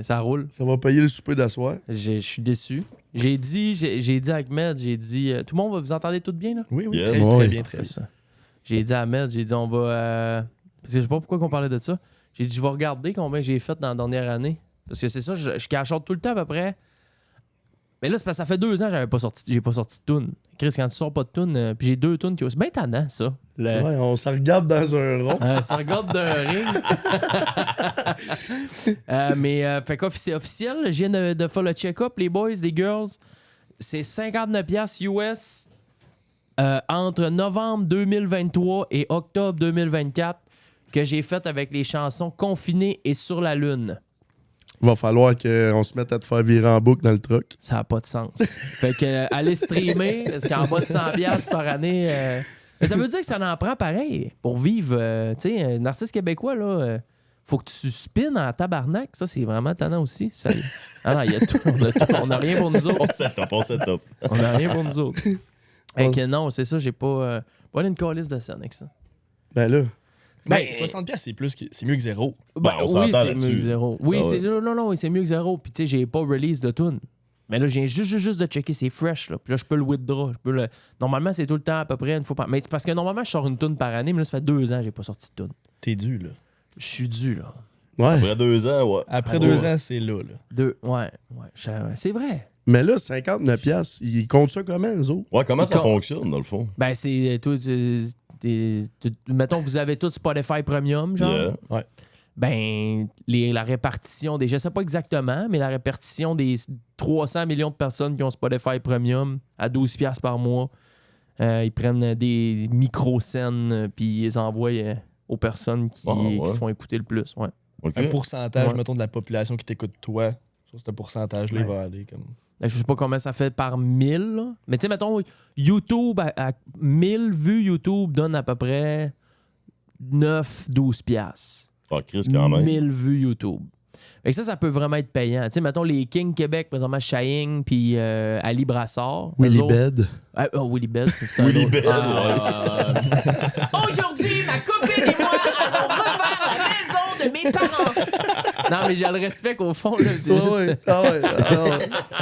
Ça roule. Ça va payer le souper d'asseoir. Je suis déçu. J'ai dit à Ahmed, tout le monde va vous entendre tout bien, là? Oui, Yes. très, Ouais. très bien, très ça. J'ai dit à Ahmed, on va... parce que je sais pas pourquoi on parlait de ça. J'ai dit, je vais regarder combien j'ai fait dans la dernière année. Parce que c'est ça, je cachote tout le temps à peu près. Mais là, c'est parce que ça fait 2 ans que j'ai pas sorti de tune. Chris, quand tu sors pas de tune, puis j'ai 2 tunes qui... C'est bien tannant, ça. Ouais, on s'en regarde dans un rond. Ça regarde d'un ring. Fait qu'officiel, je viens de faire le check-up, les boys, les girls. C'est 59$ US entre novembre 2023 et octobre 2024 que j'ai fait avec les chansons Confiné et Sur la Lune. Va falloir qu'on se mette à te faire virer en boucle dans le truck. Ça n'a pas de sens. Fait que allez streamer, parce qu'en bas de 100$ par année... mais ça veut dire que ça en prend pareil pour vivre. Tu sais, un artiste québécois, là, faut que tu spins en tabarnak. Ça, c'est vraiment tannant aussi. Ça... Ah non, il y a tout. On n'a rien pour nous autres. On set-up. On n'a rien pour nous autres. Fait que non, c'est ça, j'ai pas une calice de scène avec ça. Ben là. Ben, 60$, c'est mieux que zéro. Ben, on oui, s'entend c'est mieux là-dessus. que zéro. Oui, Ah ouais. non, c'est mieux que zéro. Puis tu sais, j'ai pas release de tune. Mais là, j'ai juste de checker, c'est fresh. Là. Puis là, je peux le withdraw. Normalement, c'est tout le temps à peu près une fois par... Mais c'est parce que normalement, je sors une tune par année, mais là, ça fait 2 ans que j'ai pas sorti de tune. T'es dû, là. Je suis dû, là. Ouais. Après 2 ans, ouais. Après 2 ans, c'est là. Ouais. C'est vrai. Mais là, 59$, ils comptent ça comment, eux autres? Ouais, comment ça fonctionne, dans le fond? Ben, c'est tout. Mettons, vous avez tout Spotify Premium, genre. Yeah. Ouais. Ben, la répartition des. Je sais pas exactement, mais la répartition des 300 millions de personnes qui ont Spotify Premium à 12$ par mois, ils prennent des micro-scènes puis ils les envoient aux personnes qui se font écouter le plus. Ouais. OK. Un pourcentage, Ouais. mettons, de la population qui t'écoute, toi, sur ce pourcentage-là, il va aller comme... Je sais pas combien ça fait par 1000, là. Mais tu sais, mettons, YouTube, à 1000 vues, YouTube donne à peu près 9-12$. Ah, Chris, quand même. 1000 vues YouTube. Fait que ça peut vraiment être payant. Tu sais, mettons, les King Québec, présentement, Shaying puis Ali Brassard. Willy eux autres- Bed. Willy Bed, c'est un Willy autre. Bed, Aujourd'hui, ma copine et moi allons refaire la maison de mes parents. Non, mais j'ai le respect au fond. Là, c'est juste- Ouais.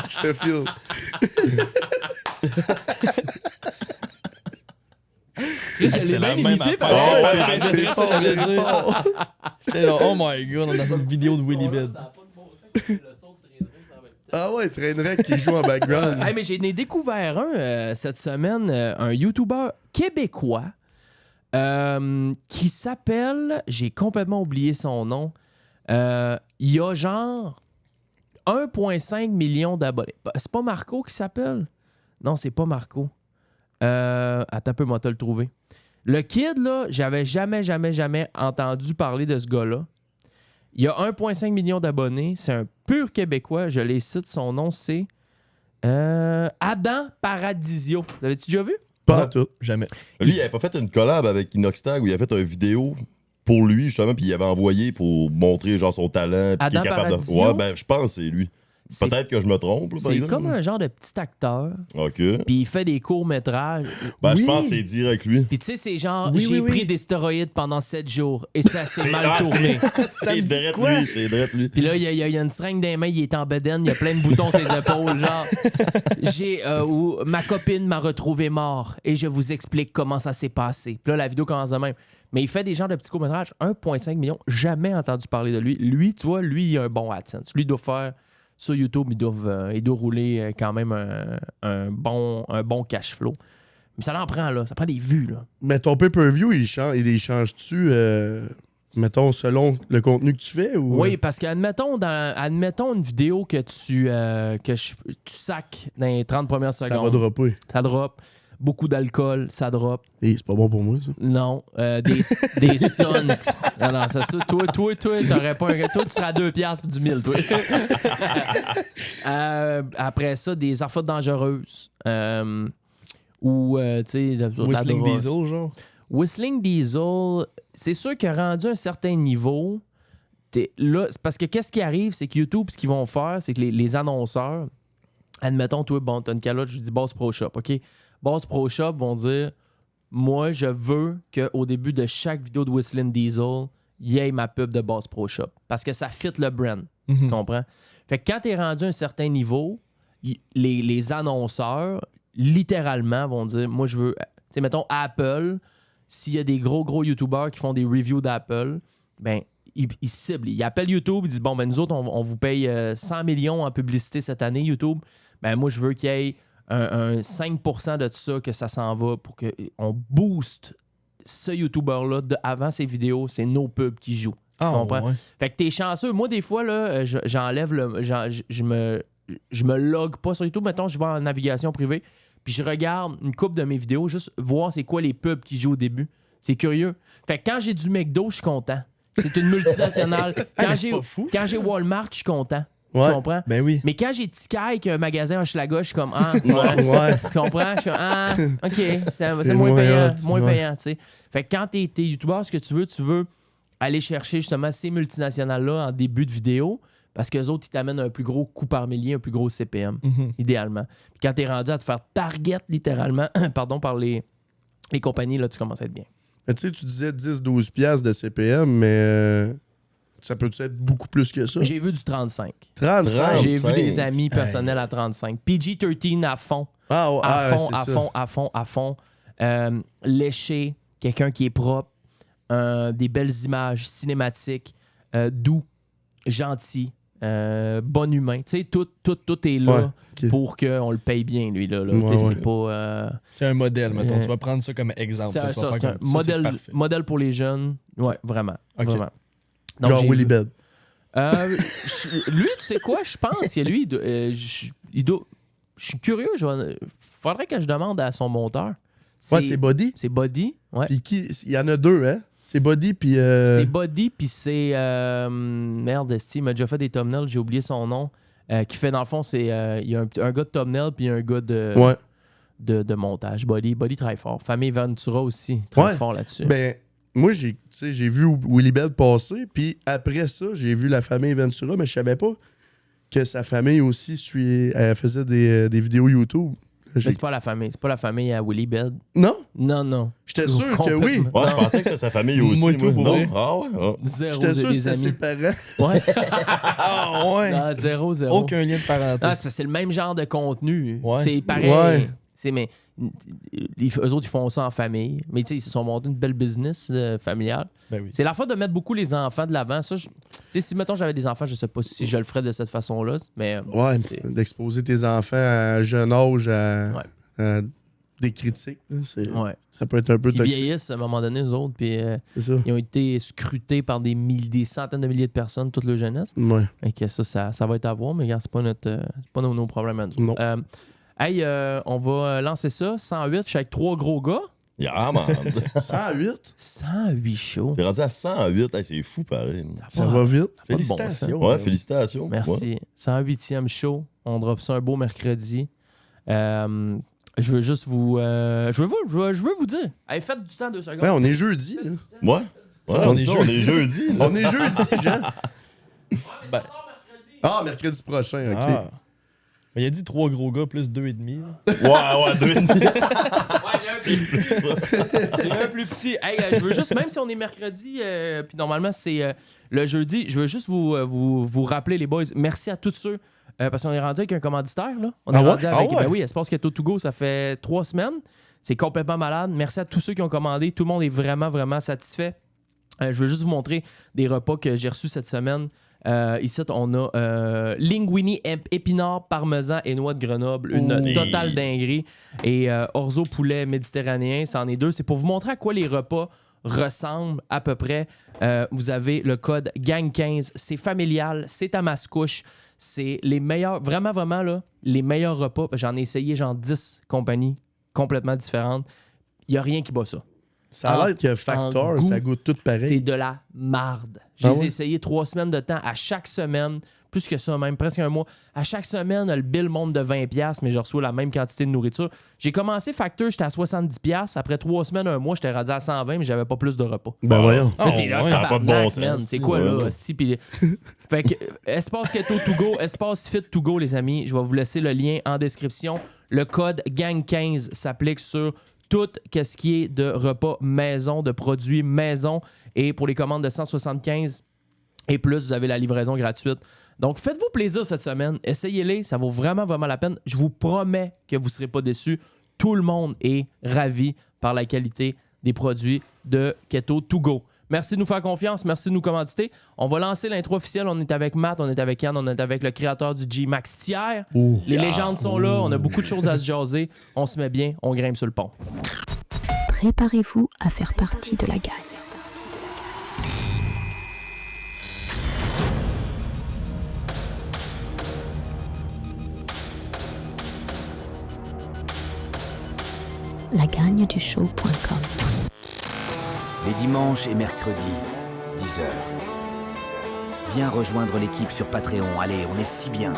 Je te file. Je l'ai C'était la bien même imité affaire. parce que... Ouais, t'es fort, t'es fort. J'étais là, oh my god, on est dans une vidéo de Willy Bed. Ah ouais, Trainwreck qui joue en background. Hey, mais j'en ai découvert un cette semaine, un YouTuber québécois qui s'appelle... J'ai complètement oublié son nom. Il y a genre 1,5 million d'abonnés. C'est pas Marco qui s'appelle? Non, c'est pas Marco. Attends un peu, moi, te le trouver. Le kid, là, j'avais jamais entendu parler de ce gars-là. Il y a 1,5 million d'abonnés. C'est un pur Québécois. Je les cite. Son nom, c'est Adam Paradisio. L'avais-tu déjà vu? Pas en tout. Jamais. Lui, il avait pas fait une collab avec Inoxtag où il a fait une vidéo pour lui, justement, puis il avait envoyé pour montrer genre son talent, puis ce qu'il est Adam capable de... Paradisio? Ouais, ben, je pense que c'est lui. C'est- Peut-être que je me trompe, là, par C'est exemple. comme un genre de petit acteur. OK. Puis il fait des courts-métrages. Ben, Oui. je pense que c'est direct lui. Puis tu sais, c'est genre, Oui, j'ai oui, pris oui. des stéroïdes pendant 7 jours et ça s'est mal Ah, tourné. C'est direct lui, c'est direct lui. Puis là, il y a une seringue dans les mains, il est en bedaine, il y a plein de boutons sur ses épaules, genre. Où ma copine m'a retrouvé mort et je vous explique comment ça s'est passé. Puis là, la vidéo commence de même. Mais il fait des genres de petits courts-métrages, 1,5 million, jamais entendu parler de lui. Lui, tu vois, lui, il a un bon AdSense. Lui, il doit faire, sur YouTube, il doit rouler quand même un bon cash flow. Mais ça en prend, là. Ça prend des vues, là. Mais ton pay-per-view, il les change-tu, mettons, selon le contenu que tu fais? Ou... Oui, parce qu'admettons une vidéo que tu sacs dans les 30 premières Ça secondes. va dropper. Ça drop. Beaucoup d'alcool, ça drop. Et c'est pas bon pour moi, ça. Non. Des stunts. Non, c'est ça. Toi, t'aurais pas un... Toi, tu seras à 2$ pour du 1000, toi. Après ça, des affaires dangereuses. Ou, tu sais... Whistling Diesel, genre. Whistling Diesel, c'est sûr que rendu à un certain niveau, là, c'est parce que qu'est-ce qui arrive, c'est que YouTube, ce qu'ils vont faire, c'est que les annonceurs, admettons, toi, bon, t'as une calotte, je dis Boss Pro Shop, OK? Boss Pro Shop vont dire, moi, je veux qu'au début de chaque vidéo de Whistling Diesel, il y ait ma pub de Bass Pro Shop. Parce que ça fit le brand. Tu comprends? Fait que quand tu es rendu à un certain niveau, les annonceurs, littéralement, vont dire, moi, je veux... Tu sais, mettons, Apple, s'il y a des gros YouTubers qui font des reviews d'Apple, ben, ils ciblent. Ils appellent YouTube, ils disent, bon, ben, nous autres, on vous paye 100 millions en publicité cette année, YouTube. Ben, moi, je veux qu'il y ait un 5% de tout ça, que ça s'en va pour qu'on booste ce YouTuber-là avant ses vidéos. C'est nos pubs qui jouent. Tu comprends? Ouais. Fait que t'es chanceux. Moi, des fois, là, j'enlève le... Je me log pas sur YouTube. Mettons, je vais en navigation privée, puis je regarde une couple de mes vidéos, juste voir c'est quoi les pubs qui jouent au début. C'est curieux. Fait que quand j'ai du McDo, je suis content. C'est une multinationale. mais c'est pas fou, Quand j'ai Walmart, je suis content. Ouais. Tu comprends? Ben oui. Mais quand j'ai Tikaï, un magasin à Hochelaga, je suis comme, Ouais. tu comprends? Je suis comme, OK, c'est moins moins payant. hot, Moins ouais. payant, tu sais. Fait que quand t'es YouTuber, ce que tu veux aller chercher justement ces multinationales-là en début de vidéo, parce qu'eux autres, ils t'amènent un plus gros coût par millier, un plus gros CPM, idéalement. Puis quand t'es rendu à te faire target, littéralement, pardon, par les compagnies, là, tu commences à être bien. Mais tu sais, tu disais 10-12 piastres de CPM, mais ça peut être beaucoup plus que ça? J'ai vu du 35. 35? J'ai vu 35. des amis personnels à 35. PG-13 à fond. Ah, ouais, À fond. Léché, quelqu'un qui est propre, des belles images cinématiques, doux, gentil, bon humain. Tu sais, tout est là Ouais, ok. pour qu'on le paye bien, lui. Là. Ouais, Tu sais, ouais. c'est pas... C'est un modèle, mettons. Tu vas prendre ça comme exemple. c'est Tu vas faire c'est un comme, ça, c'est parfait. modèle pour les jeunes. Ouais, vraiment. Ok. Vraiment. Donc, Genre j'ai Willy vu- Bed. Lui, tu sais quoi? Je pense que lui, il doit... Je suis curieux. Faudrait que je demande à son monteur. Ouais, c'est Body. C'est Body. Ouais. Puis il y en a deux, hein? C'est Body, puis... C'est Body, puis c'est... merde, Esti, il m'a déjà fait des thumbnails, j'ai oublié son nom. Qui fait, dans le fond, c'est... il y a un gars de thumbnail, puis un gars Ouais. de montage. Body travaille fort. Famille Ventura aussi, très Ouais. fort là-dessus. Ben, moi, j'ai vu Willy Bed passer, puis après ça, j'ai vu la famille Ventura, mais je savais pas que sa famille aussi elle faisait des vidéos YouTube. Mais c'est pas la famille. C'est pas la famille à Willy Bed. Non? Non. J'étais sûr que oui. Complètement. Ouais, je pensais que c'était sa famille aussi. Moi, tout, pour non? vrai. Ah ouais? Ah. Zéro J'étais sûr que des c'était ses amis. parents. Ouais. Ah ouais. Non, zéro. Aucun lien de parenté. Ah, c'est parce que c'est le même genre de contenu. Ouais. C'est pareil. Ouais. Mais eux autres, ils font ça en famille. Mais tu sais, ils se sont montés une belle business familiale. Ben oui. C'est la fois de mettre beaucoup les enfants de l'avant. Ça, tu sais, si, mettons, j'avais des enfants, je sais pas si je le ferais de cette façon-là. Mais Ouais, c'est- d'exposer tes enfants à jeune âge Ouais. à des critiques, là, ouais. ça peut être un peu Ils toxique. vieillissent à un moment donné, eux autres. Puis C'est ça. ils ont été scrutés par des centaines de milliers de personnes toute leur jeunesse. Ouais. Et que ça va être à voir, mais regarde, c'est pas c'est pas nos problèmes à nous. Non. Hey, on va lancer ça. 108, je suis avec 3 gros gars. Yeah, man. 108? 108 shows. T'es rendu à 108. Hey, c'est fou, pareil. Ça va vite. Pas de bon Félicitations. Ouais, félicitations. Merci. Ouais. 108e show. On drop ça un beau mercredi. Je veux juste vous... je veux vous dire. Allez, faites du temps 2 secondes. Ouais, on est jeudi, là. Ouais. Ouais, On c'est est ça, jeudi. on est jeudi. là. On est jeudi, Jean. Ben, Ah, mercredi prochain, OK. ah. Ben, il a dit 3 gros gars plus 2,5. là. Ouais, 2,5. Ouais, j'ai un plus petit. Hey, je veux juste, même si on est mercredi, puis normalement c'est le jeudi, je veux juste vous rappeler, les boys, merci à tous ceux, parce qu'on est rendu avec un commanditaire, là. On est Ah ouais? rendu avec, Ah ouais? ben oui, Espace Keto To Go, ça fait 3 semaines. C'est complètement malade. Merci à tous ceux qui ont commandé. Tout le monde est vraiment, vraiment satisfait. Je veux juste vous montrer des repas que j'ai reçus cette semaine. Ici, on a linguini, épinards, parmesan et noix de Grenoble. Une Oh. totale dinguerie. Et orzo poulet méditerranéen, c'en est 2. C'est pour vous montrer à quoi les repas ressemblent à peu près. Vous avez le code GANG15. C'est familial, c'est à mascouche. C'est les meilleurs, vraiment, vraiment, là, les meilleurs repas. J'en ai essayé genre 10 compagnies complètement différentes. Il n'y a rien qui bat ça. Ça a l'air que en Factor, goût, ça goûte tout C'est pareil. de la marde. Je Ah les ai ouais? essayés 3 semaines de temps à chaque semaine. Plus que ça, même presque un mois. À chaque semaine, le bill monte de 20$, mais je reçois la même quantité de nourriture. J'ai commencé Factor, j'étais à 70$. Après 3 semaines, un mois, j'étais rendu à 120$, mais j'avais pas plus de repas. Ben voyons. Ah, Là, t'es là, ouais, ça a pas de bon tabarnak, sens, man. C'est ça, quoi, ouais, là? non. hostie, puis- Fait que, Espace Keto To Go, Espace Fit To Go, les amis. Je vais vous laisser le lien en description. Le code GANG15 s'applique sur tout ce qui est de repas maison, de produits maison. Et pour les commandes de 175 et plus, vous avez la livraison gratuite. Donc, faites-vous plaisir cette semaine. Essayez-les, ça vaut vraiment, vraiment la peine. Je vous promets que vous ne serez pas déçus. Tout le monde est ravi par la qualité des produits de Keto To Go. Merci de nous faire confiance, merci de nous commanditer. On va lancer l'intro officielle. On est avec Matt, on est avec Yann, on est avec le créateur du G-Max Thiers. Les légendes sont là, on a beaucoup de choses à se jaser. On se met bien, on grimpe sur le pont. Préparez-vous à faire partie de la gagne. lagagneduShow.com. Les dimanches et mercredis, 10h. Viens rejoindre l'équipe sur Patreon. Allez, on est si bien.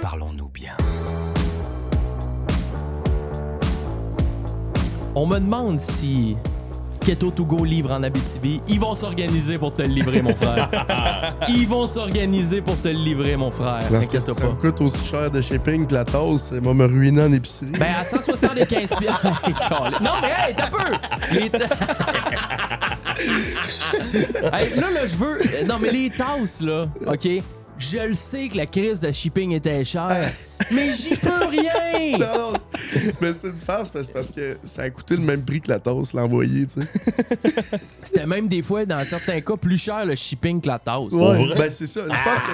Parlons-nous bien. On me demande si Keto To Go livre en Abitibi. Ils vont s'organiser pour te le livrer, mon frère. Ils vont s'organiser pour te le livrer, mon frère. Parce que T'inquiète ça pas. me coûte aussi cher de shipping que la tasse, ça va me ruiner en épicerie. Ben, à 175 $. Non, mais hey, t'as peu! Hey, là, je veux... Non, mais les tasses, là, OK? Je le sais que la crise de shipping était chère, mais j'y peux rien! Non, mais c'est une farce parce que ça a coûté le même prix que la tasse l'envoyer, tu sais. C'était même des fois, dans certains cas, plus cher le shipping que la tasse. Ouais, ben c'est ça. Je pense que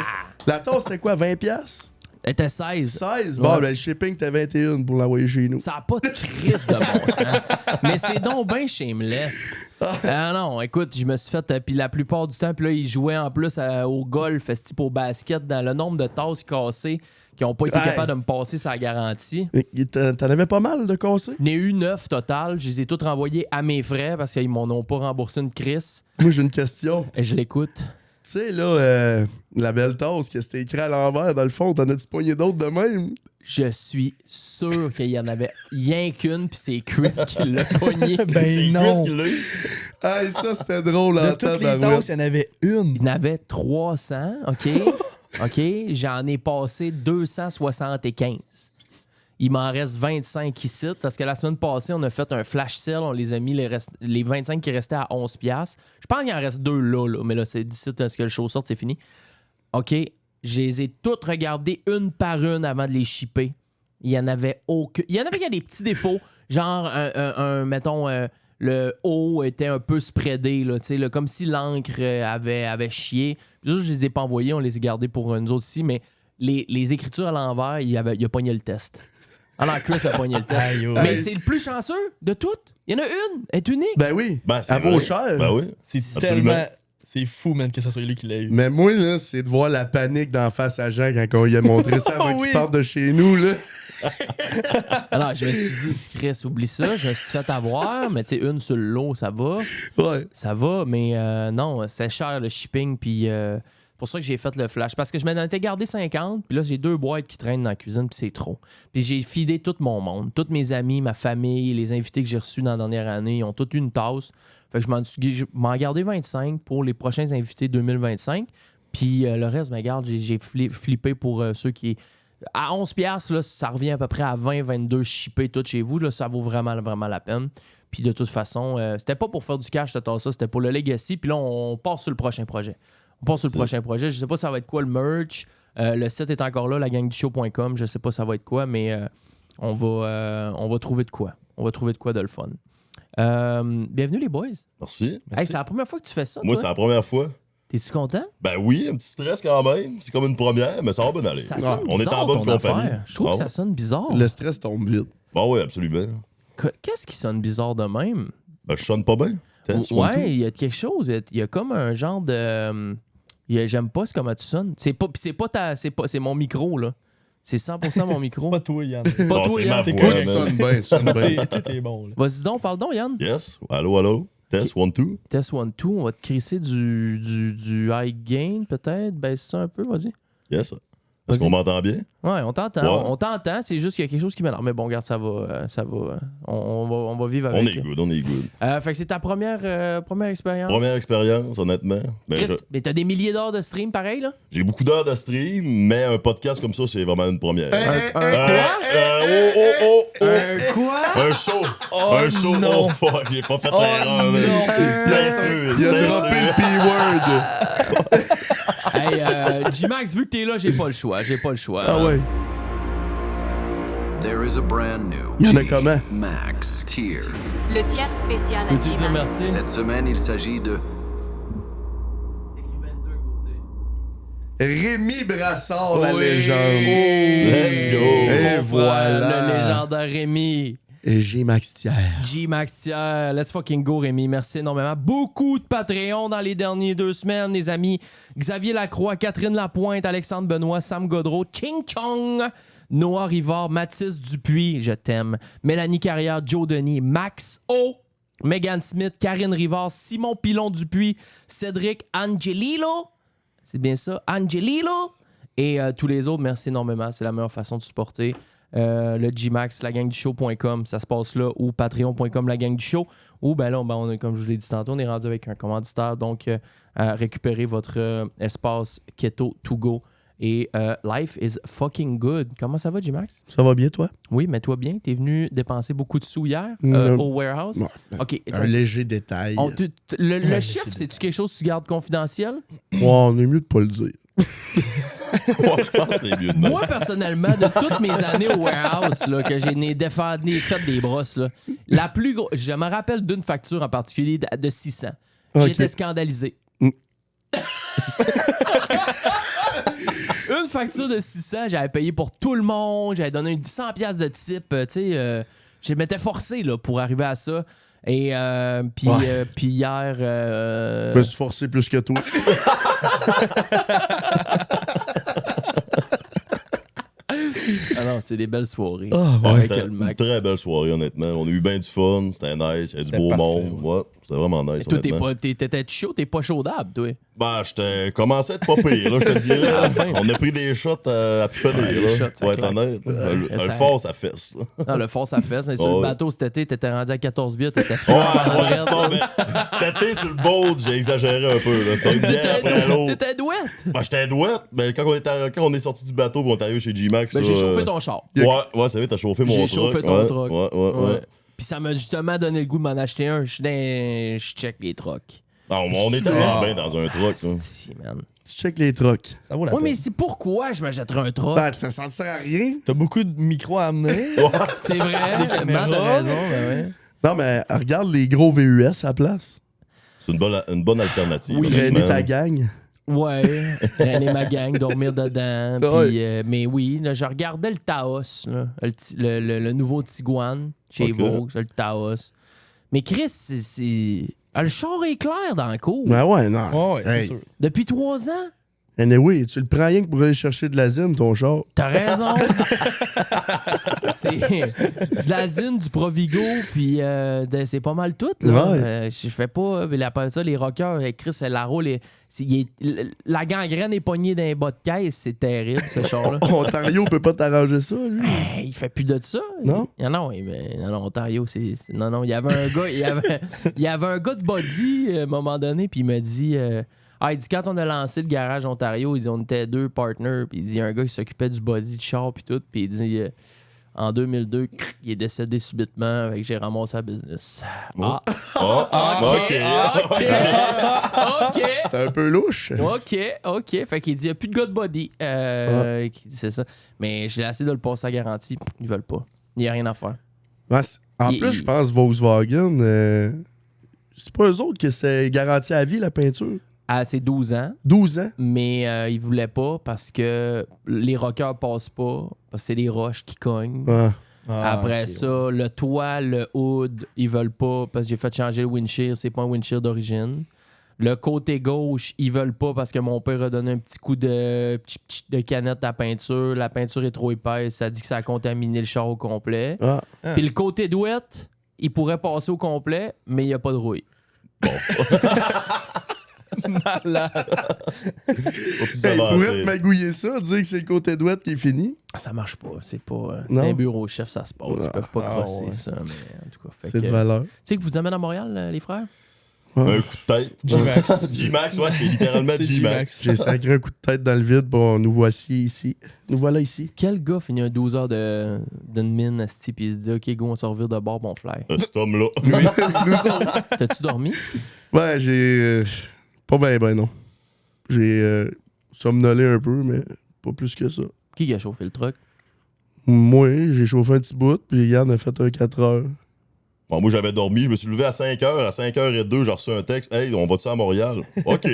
la tasse, c'était quoi, 20$? Elle était 16. 16? Bon, Ouais. ben le shipping, t'as 21 pour l'envoyer chez nous. Ça n'a pas de crise de bon sens. Mais c'est donc bien shameless. Ah non, écoute, je me suis fait... Puis la plupart du temps, puis là, ils jouaient en plus au golf, type au basket, dans le nombre de tasses cassées qui n'ont pas été Hey. capables de me passer sa garantie. T'en avais pas mal de cassés? J'en ai eu 9 total. Je les ai toutes renvoyées à mes frais parce qu'ils m'en ont pas remboursé une crise. Moi, j'ai une question. Et je l'écoute. Tu sais, là, la belle tasse que c'était écrit à l'envers, dans le fond, t'en as-tu pogné d'autres de même? Je suis sûr qu'il y en avait rien qu'une, puis c'est Chris qui l'a pogné. Ben non. Hey, ça, c'était drôle De en toutes les tabarouette. tasses, il y en avait une. Il y en avait 300, OK? OK? J'en ai passé 275. Il m'en reste 25 ici, parce que la semaine passée, on a fait un flash sale. On les a mis les 25 qui restaient à 11$. Je pense qu'il en reste 2 là, mais là, c'est d'ici à ce que le show sorte, c'est fini. OK? Je les ai toutes regardées une par une avant de les shipper. Il y en avait aucun. Il y en avait qui a des petits défauts. Genre, mettons, le haut était un peu spreadé, là, là, comme si l'encre avait chié. Puis ça, je les ai pas envoyés, on les a gardés pour nous autres aussi, mais les écritures à l'envers, il a pogné le test. Alors, Chris a pogné le test. Aïe, oh. Mais c'est le plus chanceux de toutes. Il y en a une, elle est unique. Ben oui, Ben, c'est elle vaut vrai. cher. Ben oui. C'est Absolument. tellement... C'est fou, man, que ça soit lui qui l'a eu. Mais moi, là, c'est de voir la panique d'en face à Jean quand on lui a montré ça avant Oui. qu'il parte de chez nous, là. Alors, je me suis dit, Chris, oublie ça. Je me suis fait avoir, mais tu sais, une sur le lot, ça va. Ouais. Ça va, mais non, c'est cher le shipping, puis c'est pour ça que j'ai fait le flash. Parce que je m'en étais gardé 50, puis là, j'ai 2 boîtes qui traînent dans la cuisine, puis c'est trop. Puis j'ai feedé tout mon monde, tous mes amis, ma famille, les invités que j'ai reçus dans la dernière année, ils ont tous eu une tasse. Fait que je m'en gardé 25 pour les prochains invités 2025. Puis le reste, ben, regarde, j'ai flippé pour ceux qui... À 11$, là, ça revient à peu près à 20-22 shippés tout chez vous. Là, ça vaut vraiment, vraiment la peine. Puis de toute façon, c'était pas pour faire du cash, cette tasse-là, c'était pour le legacy. Puis là, on part sur le prochain projet. Je sais pas ça va être quoi le merch. Le site est encore là, lagagneduShow.com. Je sais pas ça va être quoi, mais on va trouver de quoi. On va trouver de quoi de le fun. Bienvenue les boys. Merci. Hey, c'est la première fois que tu fais ça, Moi, toi? c'est la première fois. T'es-tu content? Ben oui, un petit stress quand même. C'est comme une première, mais ça va bien aller. Ça sonne On est bizarre, en bonne ton compagnie. affaire. Je trouve Ah que ça ouais? sonne bizarre. Le stress tombe vite. Ben oui, absolument. Qu'est-ce qui sonne bizarre de même? Ben, je sonne pas bien. Test, one, two. Ouais, il y a quelque chose. Il y a comme un genre de... J'aime pas comment tu sonnes. C'est mon micro, là. C'est 100% mon micro. C'est pas toi, Yann. C'est pas Bon, toi, c'est ma Yann. voix, Écoute, man. sonne bien, sonne bien. Tout est bon, là. Vas-y donc, parle donc, Yann. Yes. Allô, allô. Test, one, two. Test 1, 2, on va te crisser du high gain, peut-être. Baisse ça un peu, vas-y. Yes. Est-ce Vas-y. qu'on m'entend bien? Ouais, on t'entend. Ouais. On t'entend. C'est juste qu'il y a quelque chose qui m'énerve. Mais bon, regarde, ça va. On va vivre avec. On est good. Fait que c'est ta première expérience. Première expérience, honnêtement. Ben, Chris, mais t'as des milliers d'heures de stream pareil, là? j'ai beaucoup d'heures de stream, mais un podcast comme ça, c'est vraiment une première. Un quoi? Un show! un show! non. Oh fuck, j'ai pas fait l'erreur. man. C'était sûr, Il a c'était droppé sûr. le P-word. Hey, J-Max, vu que t'es là, j'ai pas le choix. Ah ouais. There is a brand new Il y en a comment? Max Tier. Le tiers spécial à Peux-tu dire J-Max. merci? Cette semaine, il s'agit de Rémi Brassard, la Oui. légende. Let's go! Et Mon voilà. frère, le légendaire Rémi. Et J-Max Thiers. J-Max Thiers, let's fucking go Rémi, merci énormément. Beaucoup de Patreon dans les dernières 2 semaines, les amis. Xavier Lacroix, Catherine Lapointe, Alexandre Benoît, Sam Godreau, Ching Chong, Noah Rivard, Mathis Dupuis, je t'aime, Mélanie Carrière, Joe Denis, Max O, Megan Smith, Karine Rivard, Simon Pilon-Dupuis, Cédric Angelillo, c'est bien ça, Angelillo, et tous les autres, merci énormément, c'est la meilleure façon de supporter. Le Gmax, lagangdushow.com, ça se passe là, ou patreon.com, la gang du show, ou ben là, on est, comme je vous l'ai dit tantôt, on est rendu avec un commanditaire, donc récupérez votre espace Keto to go et life is fucking good. Comment ça va, Gmax? Ça va bien, toi? Oui, mais toi bien, t'es venu dépenser beaucoup de sous hier Non. au warehouse? Ouais. OK. Un léger détail. Le chiffre, c'est-tu quelque chose que tu gardes confidentiel? Ouais, on est mieux de pas le dire. Moi, je pense que c'est mieux de même. Moi, personnellement, de toutes mes années au warehouse, là, que j'ai fait des brosses, là, la plus grosse. Je me rappelle d'une facture en particulier de 600. Ok. J'étais scandalisé. Mm. Une facture de 600, j'avais payé pour tout le monde, j'avais donné 100$ de type. Tu sais, je m'étais forcé là, pour arriver à ça. Et puis Ouais. puis hier. Je me suis forcé plus que toi. Ah non, c'est des belles soirées. Ah, Ouais, avec c'était le une Mac. très belle soirée, honnêtement. On a eu bien du fun, c'était nice, il y a du C'était beau parfait. monde. Ouais, c'était vraiment nice, Toi, honnêtement. t'étais chaud, t'es pas chaudable, toi. Ben, j'étais commencé à être pas pire, là, je te dirais. On a pris des shots à plus finir, Ouais, des là, shots, ça pour être claque. honnête. ça- Le fort, ça fesse, là. Non, le fond, ça fait. Sur Oh, le ouais. bateau cet été, t'étais rendu à 14 bits, t'étais Ouais, fort. ouais, non, mais cet été, sur le boat, j'ai exagéré un peu, là. C'était une bière après l'autre. T'étais douette. Ben, j'étais douette, mais quand on est sorti du bateau et on est arrivé chez G-Max, Ben, là, j'ai chauffé ton char. Ouais, c'est vrai, t'as chauffé mon J'ai truck. chauffé ton Ouais, truck. Ouais. Puis ça m'a justement donné le goût de m'en acheter un. Je check les trucks. Non, on était vraiment bien dans un truck, là. Asti, man. Tu check les trucks. Ça vaut la Ouais, peine. mais c'est pourquoi je m'achèterais un truck? Ben, ça ne sert à rien. T'as beaucoup de micros à amener. C'est vrai. Des caméras. Matt a raison, ben ouais. Non, mais regarde les gros VUS à la place. C'est une bonne alternative. Oui, Traîner honnêtement. ta gang. Ouais, traîner ma gang, dormir dedans. Ouais. Puis, mais oui, là, je regardais le Taos, là, le nouveau Tiguan chez Ok. Vaux, le Taos. Mais Chris, le char est clair dans le cours. Ben ouais, non. Ouais, c'est Hey. sûr. Depuis 3 ans. Anyway, tu le prends rien que pour aller chercher de l'asine, ton char. T'as raison. C'est de la zine, du Provigo, puis c'est pas mal tout. Là. Ouais. Je fais pas. Mais après ça, les rockers, Chris, la roule. La gangrène est pognée dans les bas de caisse. C'est terrible, ce char-là. Ontario peut pas t'arranger ça, lui. Hey, il fait plus de ça. Non? Non, Ontario, non, il y avait un gars. Il y avait un gars de body à un moment donné, puis il m'a dit. Il dit quand on a lancé le garage Ontario, il dit on était 2 partners, puis il dit un gars qui s'occupait du body de char puis tout, puis il dit en 2002, il est décédé subitement, avec j'ai ramassé la business. Oh. OK. C'était un peu louche. OK. Fait qu'il dit il n'y a plus de gars de body. Qui dit c'est ça. Mais j'ai essayé de le passer à garantie, ils veulent pas. Il n'y a rien à faire. Ouais, en Il- plus, je pense Volkswagen, c'est pas eux autres que c'est garanti à vie, la peinture. À ses 12 ans. 12 ans. Mais ils voulaient pas parce que les rockers passent pas, parce que c'est les roches qui cognent. Ouais. Après ça, le toit, le hood, ils veulent pas parce que j'ai fait changer le windshield, c'est pas un windshield d'origine. Le côté gauche, ils veulent pas parce que mon père a donné un petit coup de canette à peinture. La peinture est trop épaisse, ça dit que ça a contaminé le char au complet. Ah. Puis le côté douette, il pourrait passer au complet, mais il n'y a pas de rouille. Malade. Pas plus Hey, avancé. pourrait te magouiller ça, dire que c'est le côté douette qui est fini. Ça marche pas. C'est pas. Non. Un bureau chef, ça se passe. Ils peuvent pas Ah, crosser ouais. ça. Mais en tout cas, fait C'est que- de valeur. Tu sais que vous amènez à Montréal, les frères? Un coup de tête. G-Max. G-Max, ouais, c'est littéralement C'est G-Max. J'ai sacré un coup de tête dans le vide. Bon, nous voici ici. Nous voilà ici. Quel gars finit un 12 heures d'une mine à ce type et il se dit OK, go, on se revire de bord, bon fly. Cet homme-là. Nous autres. T'as-tu dormi? Ouais, j'ai. Pas ben, non. J'ai somnolé un peu, mais pas plus que ça. Qui a chauffé le truck? Moi, j'ai chauffé un petit bout, puis Yann a fait un 4 heures. Bon, moi, j'avais dormi. Je me suis levé à 5h. À 5h02, j'ai reçu un texte. Hey, on va-tu à Montréal? OK.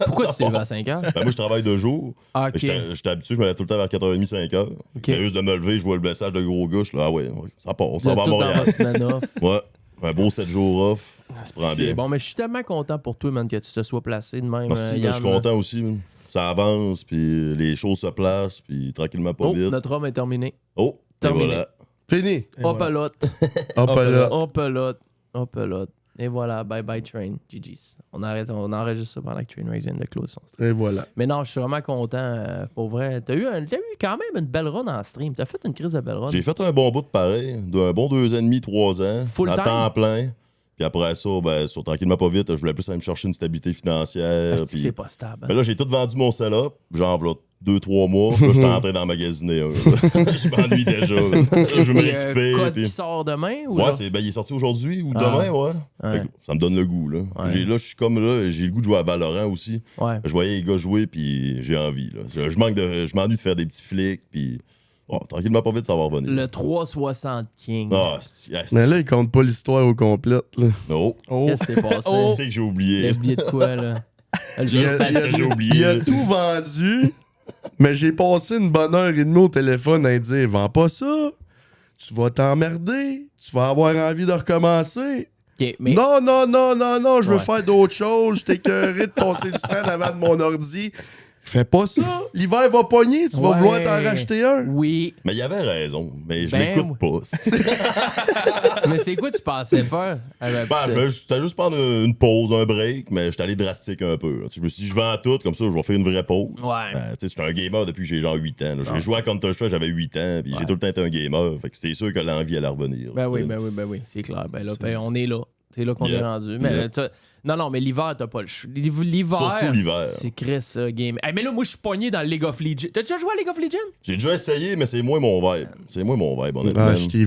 Pourquoi Ça tu t'es levé va. à 5 heures? Ben, moi, je travaille de jour. Ah, Mais OK. J'étais habitué, je me lève tout le temps vers 4h30, 5h. OK. Juste de me lever, je vois le message de gros gars. Je suis là, ah ouais, ça part, on Vous s'en êtes va à tous dans Montréal. votre semaine off. Ouais, un beau 7 jours off. Ça se prend C'est bien. bon, mais je suis tellement content pour toi, man, que tu te sois placé de même, Merci, Yann. je suis content aussi. man. Ça avance, puis les choses se placent, puis tranquillement, pas Oh, vite. notre homme est terminé. Oh, et terminé. voilà. Fini. Et On voilà. pelote. Hop là. On pelote. On pelote. Et voilà, bye bye train. GG's. On enregistre ça pendant que Train Race vient de close son stream. Et voilà. Mais non, je suis vraiment content. Pour vrai, t'as eu quand même une belle run en stream. T'as fait une crise de belle run. J'ai fait un bon bout de pareil, d'un bon 2 ans et demi, 3 ans, Full à time? temps plein. Puis après ça, ben, tranquillement pas vite, je voulais plus aller me chercher une stabilité financière. Asti que puis- c'est pas stable. Ben là, j'ai tout vendu mon setup, genre, voilà, 2-3 mois. Puis là, j'étais en train d'en magasiner un. Je m'ennuie déjà. Je veux me Et, récupérer. code puis- qui sort demain ou Ouais, là? il est sorti aujourd'hui ou Ah. demain, ouais. Ouais. Fait que ça me donne le goût, là. Ouais. Là, je suis comme là, j'ai le goût de jouer à Valorant aussi. Ouais. Je voyais les gars jouer, puis j'ai envie, là. Je m'ennuie de faire des petits flics, puis bon, tranquillement pas vite, ça va revenir. Le 360 King. Ah, Mais là, il compte pas l'histoire au complète. Là. non. Qu'est-ce qui s'est passé? Je sais que j'ai T'as oublié. oublié de quoi, là? Le Il jeu a, facile. j'ai oublié. il a tout vendu, mais j'ai passé une bonne heure et demie au téléphone à lui dire vends pas ça, tu vas t'emmerder, tu vas avoir envie de recommencer. OK, mais Non, je veux Ouais. faire d'autres choses, je t'ai écœuré de passer du temps avant de mon ordi. Fais pas ça, l'hiver va pogner, tu vas Ouais. vouloir t'en racheter un. oui. Mais il avait raison, mais je Ben, l'écoute pas. Mais c'est quoi tu pensais faire? C'était juste prendre une pause, un break, mais j'étais allé drastique un peu. Je me suis dit, je vends tout, comme ça, je vais faire une vraie pause. Ouais. J'étais un gamer depuis que j'ai genre 8 ans. là. Ah. J'ai joué à Counter-Strike, j'avais 8 ans, puis j'ai tout le temps été un gamer. Fait que c'est sûr que l'envie allait revenir. Ben oui, t'sais. ben oui, c'est clair. Ben là, ben, on est là. C'est là qu'on Yeah. est rendu. Mais Yeah. non, mais l'hiver, t'as pas le choix. L'hiver, Surtout l'hiver. c'est Chris, game. Hey, mais là, moi, je suis pogné dans le League of Legends. T'as déjà joué à League of Legends? J'ai déjà essayé, mais c'est moins mon vibe. C'est moins mon vibe, honnêtement. Ah, j'ai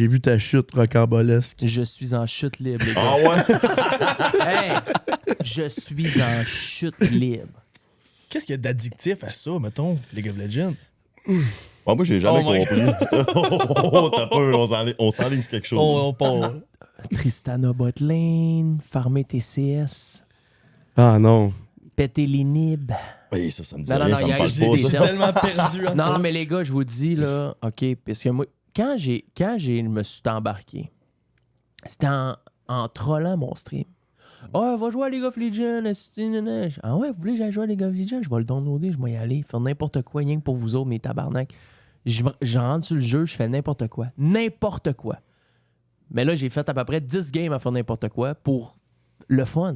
vu ta chute rocambolesque. Je suis en chute libre, les gars. Ah ouais? Hey, je suis en chute libre. Qu'est-ce qu'il y a d'addictif à ça, mettons, League of Legends? Ah, moi, j'ai jamais Oh my compris. T'as peur, on s'enligne sur quelque chose. On part. Tristana Botlane, farmer TCS, Ah non. péter les nibs. Hey, ça me dit Non, non, rien, non, ça il y me a parle juste pas, des ça. termes. Tellement perdu. en Non, ça. mais les gars, je vous dis, là, OK, parce que moi, quand je me suis embarqué, c'était en trollant mon stream. Ah, va jouer à League of Legends. Ah ouais, vous voulez que j'aille jouer à League of Legends? Je vais le downloader, je vais y aller, faire n'importe quoi, rien que pour vous autres, mes tabarnak. Je rentre sur le jeu, je fais n'importe quoi. N'importe quoi. Mais là, j'ai fait à peu près 10 games à faire n'importe quoi pour le fun.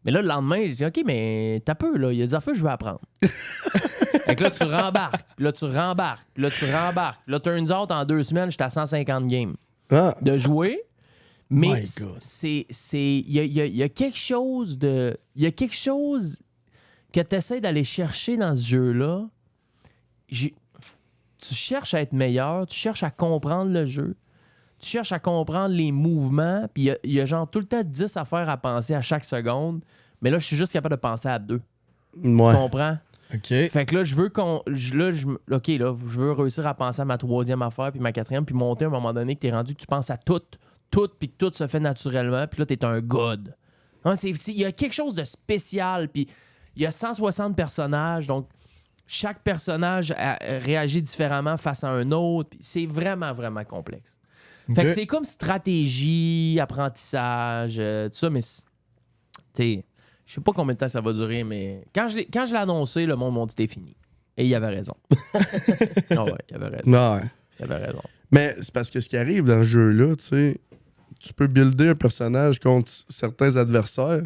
Mais là, le lendemain, j'ai dit, OK, mais t'as peu, là. Il y a des affaires que je veux apprendre. Fait que là, tu rembarques, puis là, tu rembarques, puis là, tu rembarques. Là, turns out, en 2 semaines, j'étais à 150 games Ah. de jouer. My Mais God. il y a quelque chose de... Il y a quelque chose que tu essaies d'aller chercher dans ce jeu-là. Tu cherches à être meilleur, tu cherches à comprendre le jeu, tu cherches à comprendre les mouvements, puis il y a genre tout le temps 10 affaires à penser à chaque seconde. Mais là, je suis juste capable de penser à 2. Ouais. Tu comprends? OK. Fait que là, je veux je veux réussir à penser à ma 3e affaire, puis ma 4e, puis monter à un moment donné que t'es rendu que tu penses à tout, puis que tout se fait naturellement, puis là, t'es un god. Il y a quelque chose de spécial, puis il y a 160 personnages, donc chaque personnage réagit différemment face à un autre, puis c'est vraiment, vraiment complexe. Fait OK. que c'est comme stratégie, apprentissage, tout ça, mais tu sais, je sais pas combien de temps ça va durer, mais quand je l'ai annoncé, le monde m'a dit c'était fini. Et il avait raison. Ah ouais, il avait raison. Non. Il avait raison. Mais c'est parce que ce qui arrive dans ce jeu-là, tu sais, tu peux builder un personnage contre certains adversaires,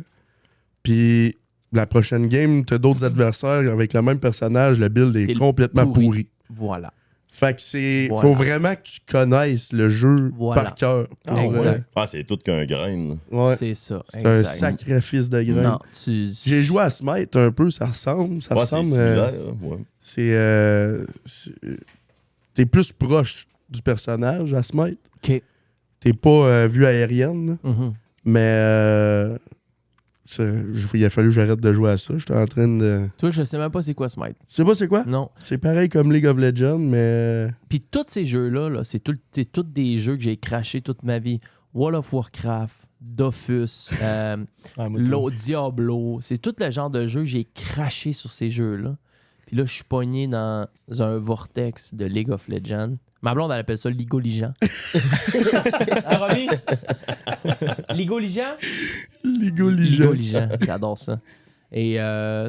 puis la prochaine game, t'as d'autres adversaires avec le même personnage, le build est T'es complètement pourri. Voilà. Fait que c'est. Voilà. Faut vraiment que tu connaisses le jeu Voilà. par cœur. Ah, Exact. Ah, c'est tout qu'un grain. Ouais. C'est ça. C'est un exact. sacrifice de grain. Non, tu... J'ai joué à Smite un peu, ça ressemble. Ça Ouais, c'est ressemble. similaire. Ouais. T'es plus proche du personnage à Smite. OK. T'es pas vue aérienne, Mhm. mais il a fallu que j'arrête de jouer à ça. J'étais en train de. Toi, je sais même pas c'est quoi Smite. Tu sais pas c'est quoi? Non. C'est pareil comme League of Legends, mais. Puis tous ces jeux-là, là, c'est tous des jeux que j'ai crashé toute ma vie. World of Warcraft, Dofus, l'autre Diablo. C'est tout le genre de jeu que j'ai craché sur ces jeux-là. Puis là, je suis pogné dans un vortex de League of Legends. Ma blonde, elle appelle ça Ligoligeant. Ah, Romy? Ligoligeant? Ligoligeant. J'adore ça. Et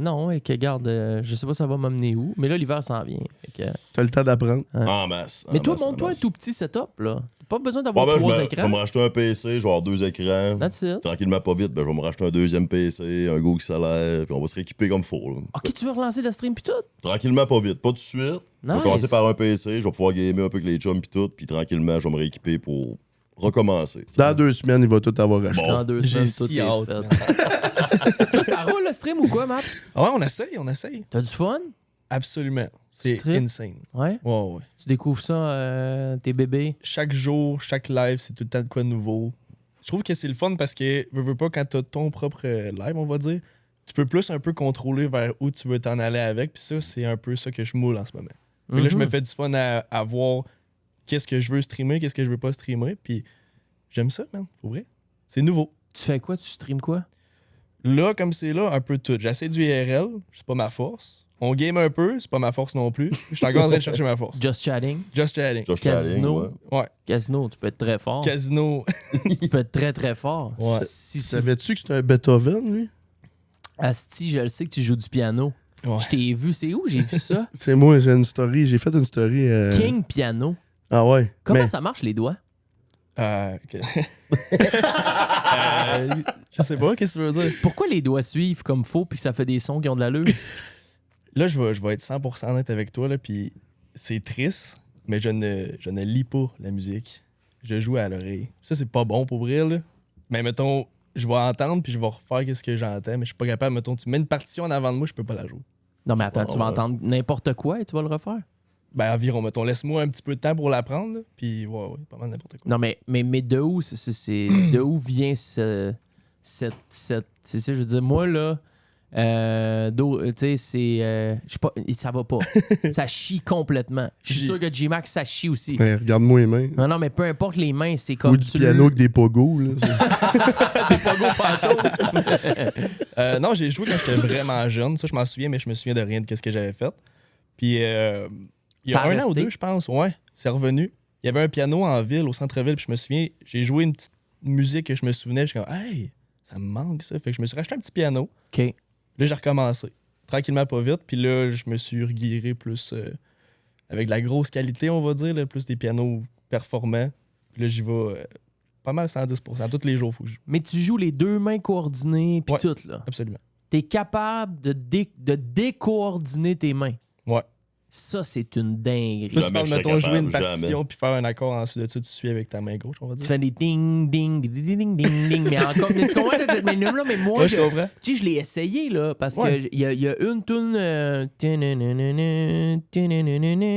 non, et que garde, je sais pas ça va m'amener où, mais là, l'hiver s'en vient. Fait que, T'as le temps d'apprendre. En masse. mais en toi, masse, en montre-toi un masse. tout petit setup, là. T'as pas besoin Bon, d'avoir ben, je 3 vais me écrans. racheter un PC, je vais avoir 2 écrans. That's it. Tranquillement, pas vite, ben, je vais me racheter un deuxième PC, un Go XLR, puis on va se rééquiper comme faut. Là. Ok, tu veux relancer le stream pis tout? Tranquillement, pas vite. Pas tout de suite. Je vais Nice. commencer par un PC, je vais pouvoir gamer un peu avec les chums puis tout, puis tranquillement, je vais me rééquiper pour recommencer. t'sais. Dans 2 semaines, il va tout avoir acheté. Bon. Dans 2 J'ai semaines, tout si est hâte, fait. Toi, ça roule le stream ou quoi, Matt? Ah ouais, on essaye. T'as du fun? Absolument. C'est tripes? insane. Ouais. Ouais. Tu découvres ça, tes bébés? Chaque jour, chaque live, c'est tout le temps de quoi de nouveau. Je trouve que c'est le fun parce que, veux pas, quand t'as ton propre live, on va dire, tu peux plus un peu contrôler vers où tu veux t'en aller avec. Puis ça, c'est un peu ça que je moule en ce moment. Puis là, je me fais du fun à voir qu'est-ce que je veux streamer, qu'est-ce que je veux pas streamer. Puis j'aime ça, man. Pour vrai. C'est nouveau. Tu fais quoi? Tu streams quoi? Là, comme c'est là, un peu tout. J'essaie du IRL, c'est pas ma force. On game un peu, c'est pas ma force non plus. Je suis encore en train de chercher ma force. Just chatting? Just chatting. Josh Casino. Chatting, ouais. Ouais. Casino, tu peux être très fort. Casino. Tu peux être très, très fort. Ouais. Si, Savais-tu que c'était un Beethoven, lui? Asti, je le sais que tu joues du piano. Ouais. Je t'ai vu. C'est où j'ai vu ça? C'est moi, j'ai une story. J'ai fait une story. King Piano. Ah ouais. Comment Mais ça marche, les doigts? Ok. Je sais pas, qu'est-ce que tu veux dire? Pourquoi les doigts suivent comme faux puis que ça fait des sons qui ont de l'allure? Là, je vais être 100% honnête avec toi, là, puis c'est triste, mais je ne lis pas la musique. Je joue à l'oreille. Ça, c'est pas bon pour vrai, là. Mais mettons, je vais entendre puis je vais refaire qu'est-ce que j'entends, mais je suis pas capable. Mettons, tu mets une partition en avant de moi, je peux pas la jouer. Non, mais attends, tu vas ouais. entendre n'importe quoi et tu vas le refaire? Ben, environ, mettons, laisse-moi un petit peu de temps pour l'apprendre, là, puis ouais, pas mal n'importe quoi. Non, mais de où, de où vient c'est ça, je veux dire, moi, là, tu sais, c'est... je sais pas, ça va pas. Ça chie complètement. Je suis sûr que G-Max, ça chie aussi. ouais, regarde-moi les mains. Non, mais peu importe les mains, c'est comme... Ou du piano avec des pogos, là. Non, j'ai joué quand j'étais vraiment jeune. Ça, je m'en souviens, mais je me souviens de rien de ce que j'avais fait. Puis, il y Ça a a un an ou resté? 2, je pense, ouais, c'est revenu. Il y avait un piano en ville, au centre-ville, puis je me souviens, j'ai joué une petite musique que je me souvenais. Je suis comme, hey, ça me manque ça. Fait que je me suis racheté un petit piano. OK. Là, j'ai recommencé. Tranquillement, pas vite. Puis là, je me suis reguiré plus avec de la grosse qualité, on va dire, là, plus des pianos performants. Puis là, j'y vais pas mal 110%. Tous les jours, il faut que je joue. Mais tu joues les deux mains coordonnées puis Ouais. tout, là. Absolument. T'es capable de décoordonner tes mains. Ouais. Ça, c'est une dinguerie. Toi, tu Jamais parles, je serais mettons, jouer une capable, partition puis faire un accord ensuite de ça, tu suis avec ta main gauche, on va Tu dire. fais des ding, ding, ding, ding, ding, ding. Mais encore, mais tu comprends? Mais moi, Ouais, je comprends. tu sais, je l'ai essayé, là, parce Ouais. que il y a une toune.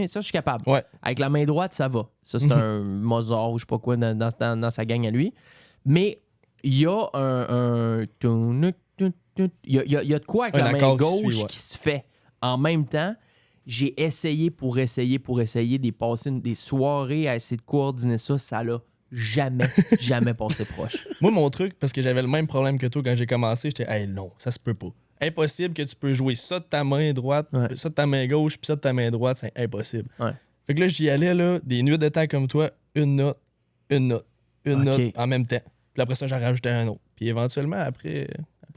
Ça, je suis capable. Ouais. Avec la main droite, ça va. Ça, c'est un Mozart ou je sais pas quoi dans sa gang à lui. Mais il y a il y a de quoi avec Un la main accord qui gauche suit, ouais. qui se fait en même temps. J'ai essayé pour essayer d'y passer des soirées à essayer de coordonner ça. Ça l'a jamais passé proche. Moi, mon truc, parce que j'avais le même problème que toi quand j'ai commencé, j'étais, hey, non, ça se peut pas. Impossible que tu peux jouer ça de ta main droite, Ouais. ça de ta main gauche, puis ça de ta main droite, c'est impossible. Ouais. Fait que là, j'y allais, là, des nuits de temps comme toi, une note, Ok. en même temps. Puis après ça, j'en rajoutais un autre. Puis éventuellement, après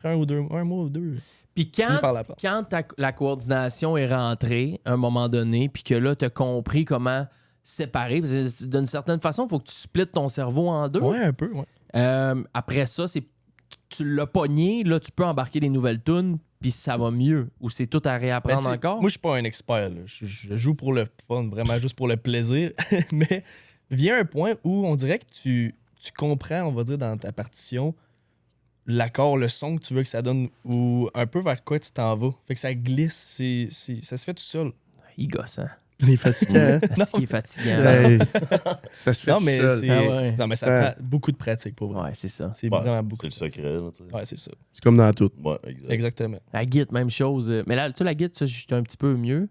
un mois ou deux, Puis fini par l'apprendre. quand la coordination est rentrée à un moment donné, puis que là, tu as compris comment séparer, parce que d'une certaine façon, il faut que tu splittes ton cerveau en deux. Ouais, un peu, ouais. Après ça, c'est tu l'as pogné, là, tu peux embarquer des nouvelles tunes, puis ça va mieux. Ou c'est tout à Ben, réapprendre t'sais, encore? Moi, je suis pas un expert. Là. Je joue pour le fun, vraiment juste pour le plaisir. Mais vient un point où on dirait que tu comprends, on va dire, dans ta partition, l'accord, le son que tu veux que ça donne ou un peu vers quoi tu t'en vas. Fait que ça glisse. Ça se fait tout seul. Il gosse, hein? Il est fatiguant, hein? Parce qu'il est fatigant. Hey, ça se fait Non, tout mais seul. c'est. Ah ouais. Non, mais ça prend beaucoup de pratique pour vrai. Ouais, c'est ça. C'est Ouais, vraiment beaucoup. C'est le de pratique. secret, là, tu sais. Ouais, c'est ça. C'est comme dans tout. Ouais, exact. Exactement. La guitare, même chose. Mais là, tu sais, la guitare, ça, je suis un petit peu mieux.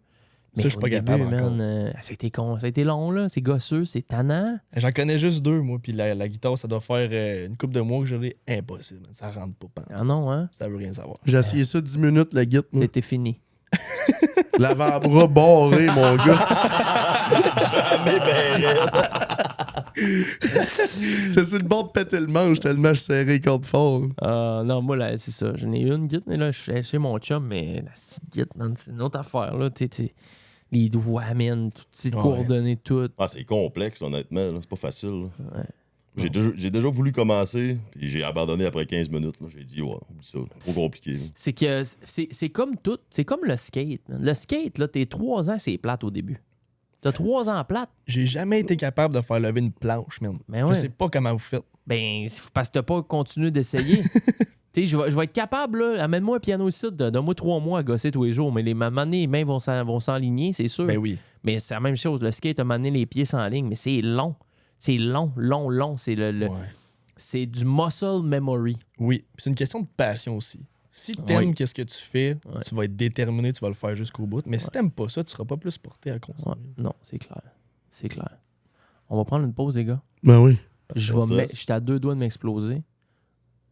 Mais Ça, je suis au pas début, capable encore. man, ça a été long, là. C'est gosseux, c'est tannant. J'en connais juste 2, moi. Puis la guitare, ça doit faire une couple de mois que je l'ai. Impossible. Man. Ça rentre pas. Ah non, hein? Ça veut rien savoir. J'ai essayé ça 10 minutes, la guitare. moi. C'était fini. L'avant-bras barré, mon gars. Jamais ben J'étais sur le bord de péter le manche tellement je serrais les cordes fort. Non, moi, là, c'est ça. J'en ai une guitare, mais là, je suis chez mon chum, mais la petite guitare, man, c'est une autre affaire, là. Tu sais, les doigts, man, toutes ces coordonnées, toutes. Ah, c'est complexe, honnêtement. là. C'est pas facile. là. Ouais. J'ai déjà voulu commencer, puis j'ai abandonné après 15 minutes. là. J'ai dit, ouais, oublie ça, trop compliqué. là. C'est que c'est comme tout. C'est comme le skate. Man. Le skate, là, t'es 3 ans, c'est plate au début. T'as 3 ans plate. J'ai jamais été capable de faire lever une planche, man. Mais ouais. Je sais pas comment vous faites. Ben, c'est parce que t'as pas continué d'essayer. Tu sais, je vais être capable, là. Amène-moi un piano ici, donne-moi 3 mois à gosser tous les jours. Mais les mains vont s'enligner, c'est sûr. Ben oui. Mais c'est la même chose. Le skate a mané les pieds sans ligne, mais c'est long. C'est long. C'est Ouais. c'est du muscle memory. Oui. Puis c'est une question de passion aussi. Si t'aimes qu'est-ce que tu fais, tu vas être déterminé, tu vas le faire jusqu'au bout. Mais si t'aimes pas ça, tu seras pas plus porté à continuer. Ouais. Non, c'est clair. C'est clair. On va prendre une pause, les gars. Ben oui. J'étais à 2 doigts de m'exploser.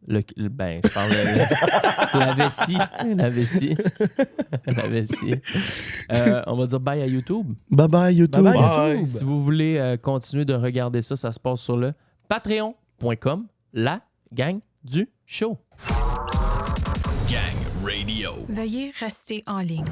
Ben, je parle de la vessie. La vessie. La vessie. On va dire bye à YouTube. Bye bye, YouTube. Bye bye, Bye. YouTube. Si vous voulez continuer de regarder ça, ça se passe sur le patreon.com, la gang du show. Veuillez rester en ligne.